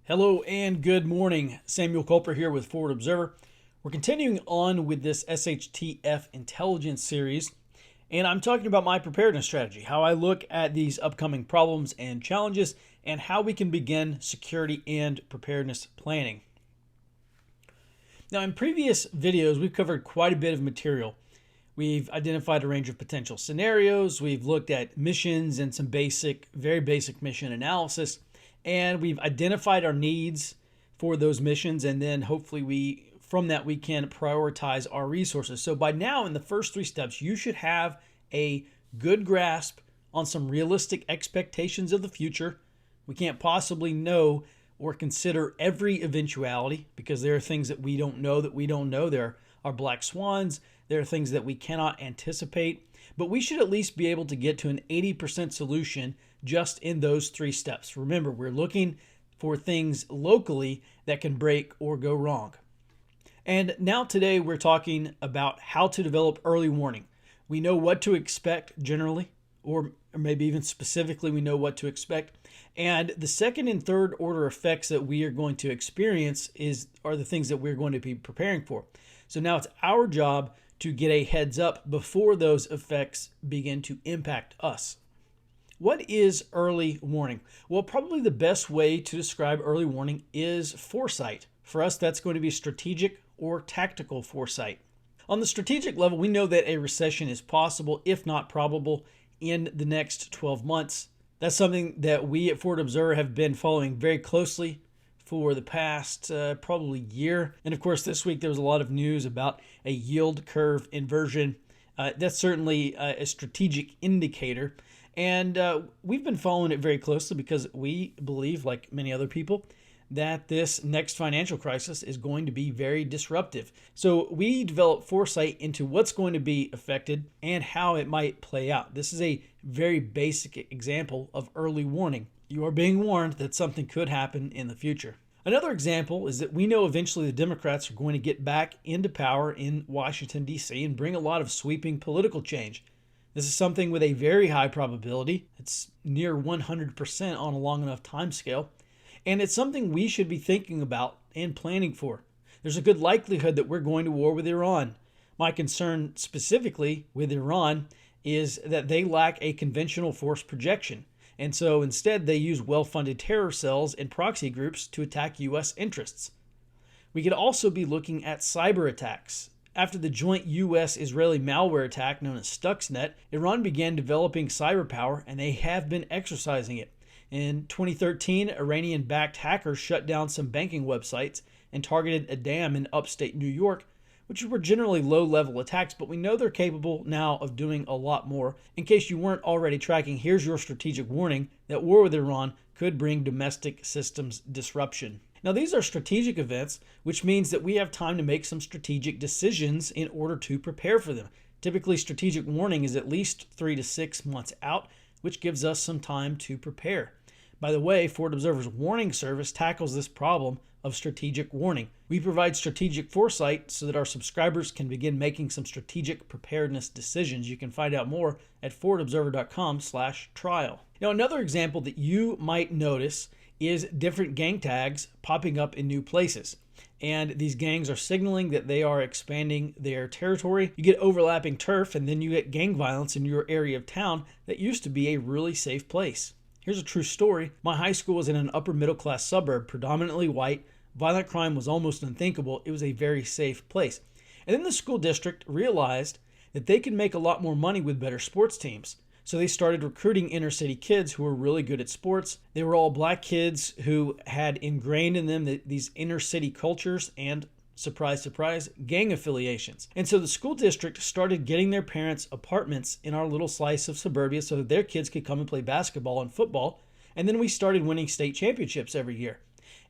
Hello and good morning. Samuel Culper here with Forward Observer. We're continuing on with this shtf intelligence series, and I'm talking about my preparedness strategy, how I look at these upcoming problems and challenges, and how we can begin security and preparedness planning. Now, in previous videos, we've covered quite a bit of material. We've identified a range of potential scenarios. We've looked at missions and some very basic mission analysis. And we've identified our needs for those missions. And then hopefully from that, we can prioritize our resources. So by now, in the first three steps, you should have a good grasp on some realistic expectations of the future. We can't possibly know or consider every eventuality because there are things that we don't know. There are black swans. There are things that we cannot anticipate. But we should at least be able to get to an 80% solution just in those three steps. Remember, we're looking for things locally that can break or go wrong. And now today we're talking about how to develop early warning. We know what to expect generally, or maybe even specifically we know what to expect. And the second and third order effects that we are going to experience are the things that we're going to be preparing for. So now it's our job to get a heads up before those effects begin to impact us. What is early warning? Well, probably the best way to describe early warning is foresight. For us, that's going to be strategic or tactical foresight. On the strategic level, we know that a recession is possible, if not probable, in the next 12 months. That's something that we at Forward Observer have been following very closely for the past probably year. And of course, this week there was a lot of news about a yield curve inversion. That's certainly a strategic indicator. And we've been following it very closely because we believe, like many other people, that this next financial crisis is going to be very disruptive. So we develop foresight into what's going to be affected and how it might play out. This is a very basic example of early warning. You are being warned that something could happen in the future. Another example is that we know eventually the Democrats are going to get back into power in Washington, D.C. and bring a lot of sweeping political change. This is something with a very high probability. It's near 100% on a long enough time scale. And it's something we should be thinking about and planning for. There's a good likelihood that we're going to war with Iran. My concern specifically with Iran is that they lack a conventional force projection. And so instead they use well-funded terror cells and proxy groups to attack U.S. interests. We could also be looking at cyber attacks. After the joint U.S.-Israeli malware attack known as Stuxnet, Iran began developing cyber power, and they have been exercising it. In 2013, Iranian-backed hackers shut down some banking websites and targeted a dam in upstate New York, which were generally low-level attacks, but we know they're capable now of doing a lot more. In case you weren't already tracking, here's your strategic warning that war with Iran could bring domestic systems disruption. Now, these are strategic events, which means that we have time to make some strategic decisions in order to prepare for them. Typically, strategic warning is at least 3 to 6 months out, which gives us some time to prepare. By the way, Forward Observer's warning service tackles this problem of strategic warning. We provide strategic foresight so that our subscribers can begin making some strategic preparedness decisions. You can find out more at forwardobserver.com/trial. Now, another example that you might notice is different gang tags popping up in new places. And these gangs are signaling that they are expanding their territory. You get overlapping turf, and then you get gang violence in your area of town that used to be a really safe place. Here's a true story. My high school was in an upper middle class suburb, predominantly white. Violent crime was almost unthinkable. It was a very safe place. And then the school district realized that they could make a lot more money with better sports teams. So they started recruiting inner city kids who were really good at sports. They were all black kids who had ingrained in them these inner city cultures and, surprise, surprise, gang affiliations. And so the school district started getting their parents apartments in our little slice of suburbia so that their kids could come and play basketball and football. And then we started winning state championships every year.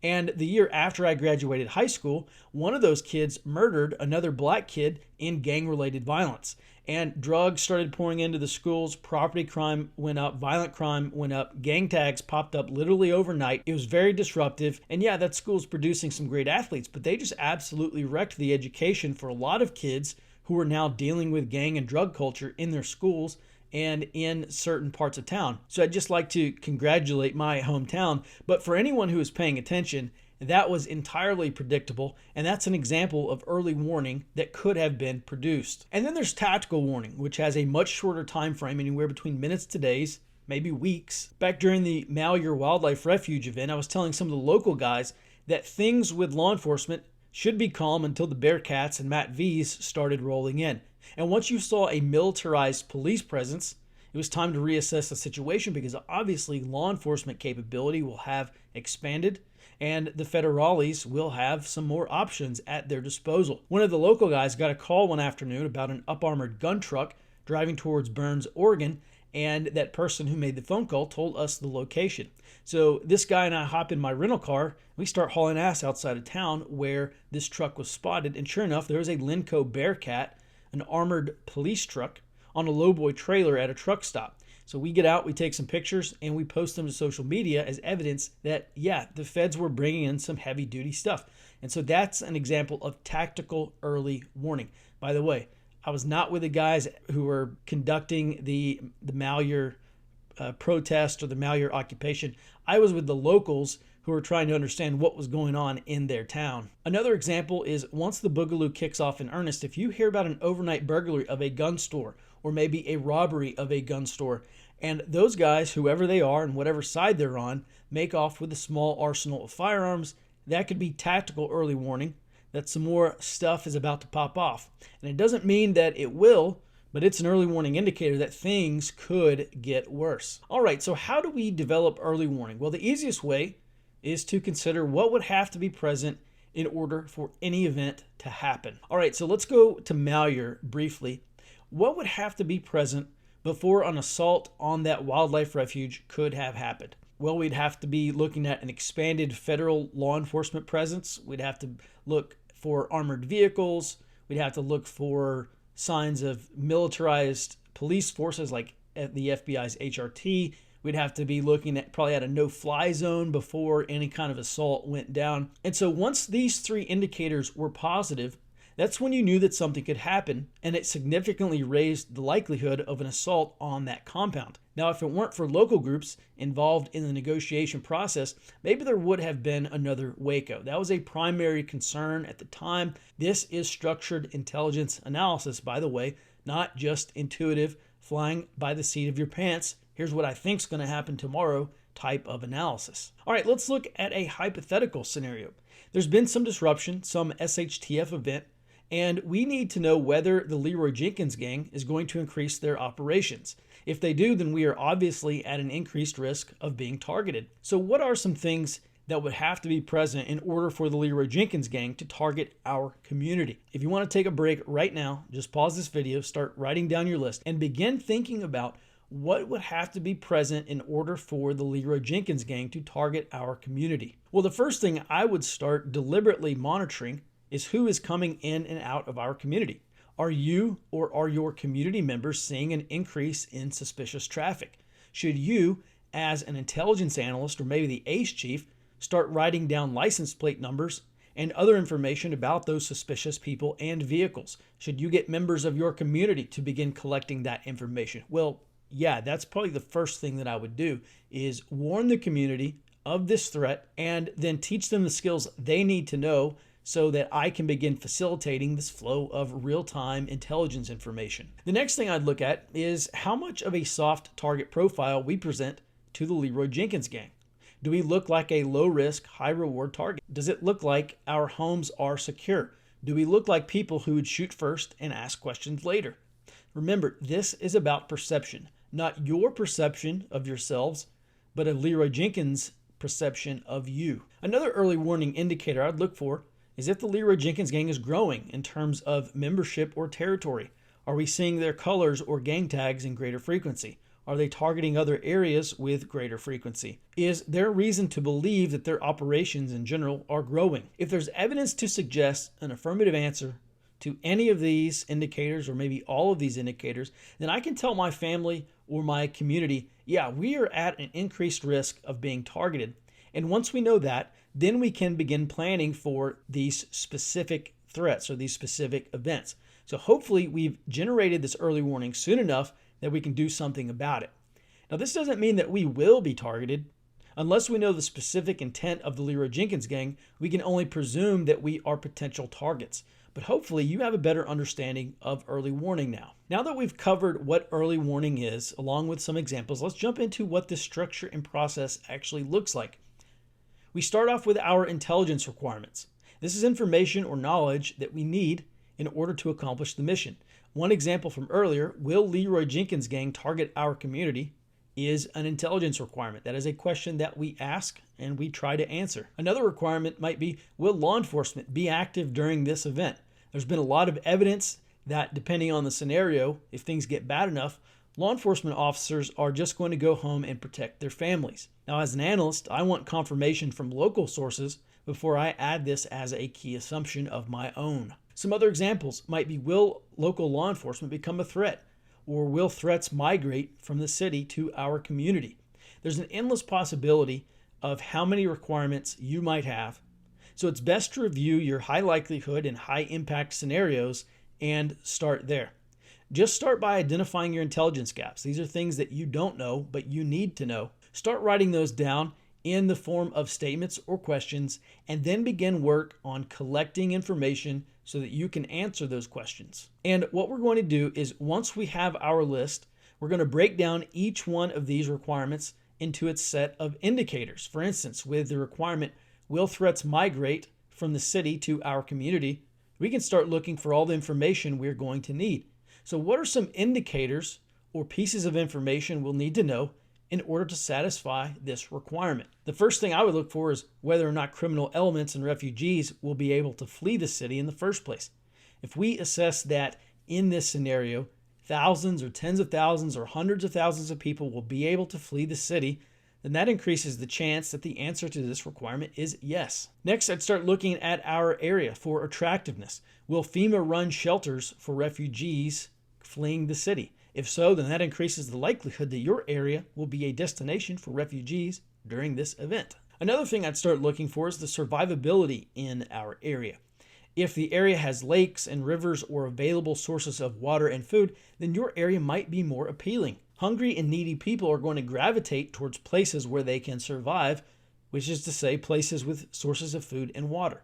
And the year after I graduated high school, one of those kids murdered another black kid in gang-related violence. And drugs started pouring into the schools, property crime went up, violent crime went up, gang tags popped up literally overnight. It was very disruptive. And yeah, that school's producing some great athletes, but they just absolutely wrecked the education for a lot of kids who are now dealing with gang and drug culture in their schools and in certain parts of town. So I'd just like to congratulate my hometown. But for anyone who is paying attention, that was entirely predictable, and that's an example of early warning that could have been produced. And then there's tactical warning, which has a much shorter time frame, anywhere between minutes to days, maybe weeks. Back during the Malheur Wildlife Refuge event, I was telling some of the local guys that things with law enforcement should be calm until the Bearcats and Matt V's started rolling in. And once you saw a militarized police presence, it was time to reassess the situation, because obviously law enforcement capability will have expanded, and the federales will have some more options at their disposal. One of the local guys got a call one afternoon about an up-armored gun truck driving towards Burns, Oregon, and that person who made the phone call told us the location. So this guy and I hop in my rental car, we start hauling ass outside of town where this truck was spotted, and sure enough, there was a Lenco Bearcat, an armored police truck, on a lowboy trailer at a truck stop. So we get out, we take some pictures, and we post them to social media as evidence that, yeah, the feds were bringing in some heavy-duty stuff. And so that's an example of tactical early warning. By the way, I was not with the guys who were conducting the Malheur protest or the Malheur occupation. I was with the locals who were trying to understand what was going on in their town. Another example is once the boogaloo kicks off in earnest, if you hear about an overnight burglary of a gun store, or maybe a robbery of a gun store, and those guys, whoever they are and whatever side they're on, make off with a small arsenal of firearms, that could be tactical early warning that some more stuff is about to pop off. And it doesn't mean that it will, but it's an early warning indicator that things could get worse. All right, so how do we develop early warning? Well, the easiest way is to consider what would have to be present in order for any event to happen. All right, so let's go to Malheur briefly. What would have to be present before an assault on that wildlife refuge could have happened? Well, we'd have to be looking at an expanded federal law enforcement presence. We'd have to look for armored vehicles. We'd have to look for signs of militarized police forces like the FBI's HRT. We'd have to be looking at probably at a no-fly zone before any kind of assault went down. And so once these three indicators were positive, that's when you knew that something could happen, and it significantly raised the likelihood of an assault on that compound. Now, if it weren't for local groups involved in the negotiation process, maybe there would have been another Waco. That was a primary concern at the time. This is structured intelligence analysis, by the way, not just intuitive, flying by the seat of your pants, here's what I think's going to happen tomorrow type of analysis. All right, let's look at a hypothetical scenario. There's been some disruption, some SHTF event, and we need to know whether the Leroy Jenkins gang is going to increase their operations. If they do, then we are obviously at an increased risk of being targeted. So what are some things that would have to be present in order for the Leroy Jenkins gang to target our community? If you want to take a break right now, just pause this video, start writing down your list, and begin thinking about what would have to be present in order for the Leroy Jenkins gang to target our community. Well, the first thing I would start deliberately monitoring is who is coming in and out of our community. Are you or are your community members seeing an increase in suspicious traffic? Should you, as an intelligence analyst or maybe the ACE chief, start writing down license plate numbers and other information about those suspicious people and vehicles? Should you get members of your community to begin collecting that information? Well, yeah, that's probably the first thing that I would do, is warn the community of this threat and then teach them the skills they need to know so that I can begin facilitating this flow of real-time intelligence information. The next thing I'd look at is how much of a soft target profile we present to the Leroy Jenkins gang. Do we look like a low-risk, high-reward target? Does it look like our homes are secure? Do we look like people who would shoot first and ask questions later? Remember, this is about perception, not your perception of yourselves, but a Leroy Jenkins perception of you. Another early warning indicator I'd look for is if the Leroy Jenkins gang is growing in terms of membership or territory. Are we seeing their colors or gang tags in greater frequency? Are they targeting other areas with greater frequency? Is there reason to believe that their operations in general are growing? If there's evidence to suggest an affirmative answer to any of these indicators, or maybe all of these indicators, then I can tell my family or my community, yeah, we are at an increased risk of being targeted. And once we know that, then we can begin planning for these specific threats or these specific events. So hopefully we've generated this early warning soon enough that we can do something about it. Now, this doesn't mean that we will be targeted. Unless we know the specific intent of the Leroy Jenkins gang, we can only presume that we are potential targets. But hopefully you have a better understanding of early warning now. Now that we've covered what early warning is, along with some examples, let's jump into what this structure and process actually looks like. We start off with our intelligence requirements. This is information or knowledge that we need in order to accomplish the mission. One example from earlier, will Leroy Jenkins gang target our community, is an intelligence requirement. That is a question that we ask and we try to answer. Another requirement might be, will law enforcement be active during this event? There's been a lot of evidence that depending on the scenario, if things get bad enough, law enforcement officers are just going to go home and protect their families. Now, as an analyst, I want confirmation from local sources before I add this as a key assumption of my own. Some other examples might be, will local law enforcement become a threat? Or will threats migrate from the city to our community? There's an endless possibility of how many requirements you might have. So it's best to review your high likelihood and high impact scenarios and start there. Just start by identifying your intelligence gaps. These are things that you don't know, but you need to know. Start writing those down in the form of statements or questions, and then begin work on collecting information so that you can answer those questions. And what we're going to do is, once we have our list, we're going to break down each one of these requirements into its set of indicators. For instance, with the requirement, will threats migrate from the city to our community, we can start looking for all the information we're going to need. So what are some indicators or pieces of information we'll need to know in order to satisfy this requirement? The first thing I would look for is whether or not criminal elements and refugees will be able to flee the city in the first place. If we assess that in this scenario, thousands or tens of thousands or hundreds of thousands of people will be able to flee the city, then that increases the chance that the answer to this requirement is yes. Next, I'd start looking at our area for attractiveness. Will FEMA run shelters for refugees fleeing the city? If so, then that increases the likelihood that your area will be a destination for refugees during this event. Another thing I'd start looking for is the survivability in our area. If the area has lakes and rivers or available sources of water and food, then your area might be more appealing. Hungry and needy people are going to gravitate towards places where they can survive, which is to say places with sources of food and water.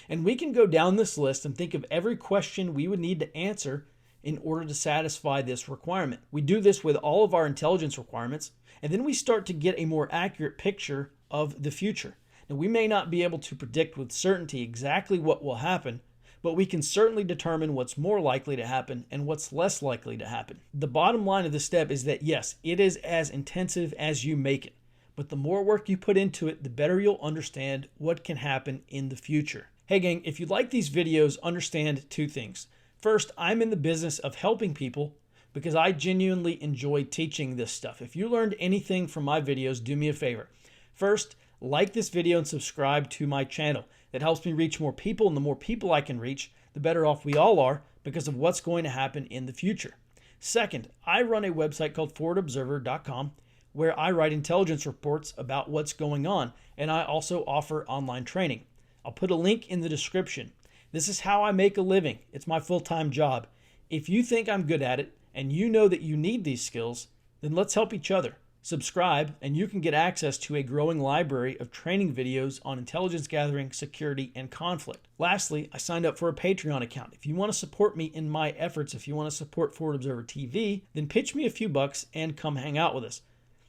And we can go down this list and think of every question we would need to answer in order to satisfy this requirement. We do this with all of our intelligence requirements, and then we start to get a more accurate picture of the future. Now, we may not be able to predict with certainty exactly what will happen, but we can certainly determine what's more likely to happen and what's less likely to happen. The bottom line of this step is that yes, it is as intensive as you make it, but the more work you put into it, the better you'll understand what can happen in the future. Hey gang, if you like these videos, understand two things. First, I'm in the business of helping people because I genuinely enjoy teaching this stuff. If you learned anything from my videos, do me a favor. First, like this video and subscribe to my channel. That helps me reach more people, and the more people I can reach, the better off we all are because of what's going to happen in the future. Second, I run a website called forwardobserver.com where I write intelligence reports about what's going on, and I also offer online training. I'll put a link in the description. This is how I make a living. It's my full-time job. If you think I'm good at it and you know that you need these skills, then let's help each other. Subscribe and you can get access to a growing library of training videos on intelligence gathering, security, and conflict. Lastly, I signed up for a Patreon account. If you want to support me in my efforts, if you want to support Forward Observer TV, then pitch me a few bucks and come hang out with us.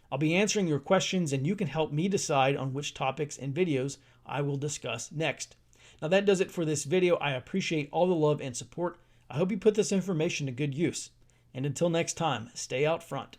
I'll be answering your questions and you can help me decide on which topics and videos I will discuss next. Now that does it for this video. I appreciate all the love and support. I hope you put this information to good use. And until next time, stay out front.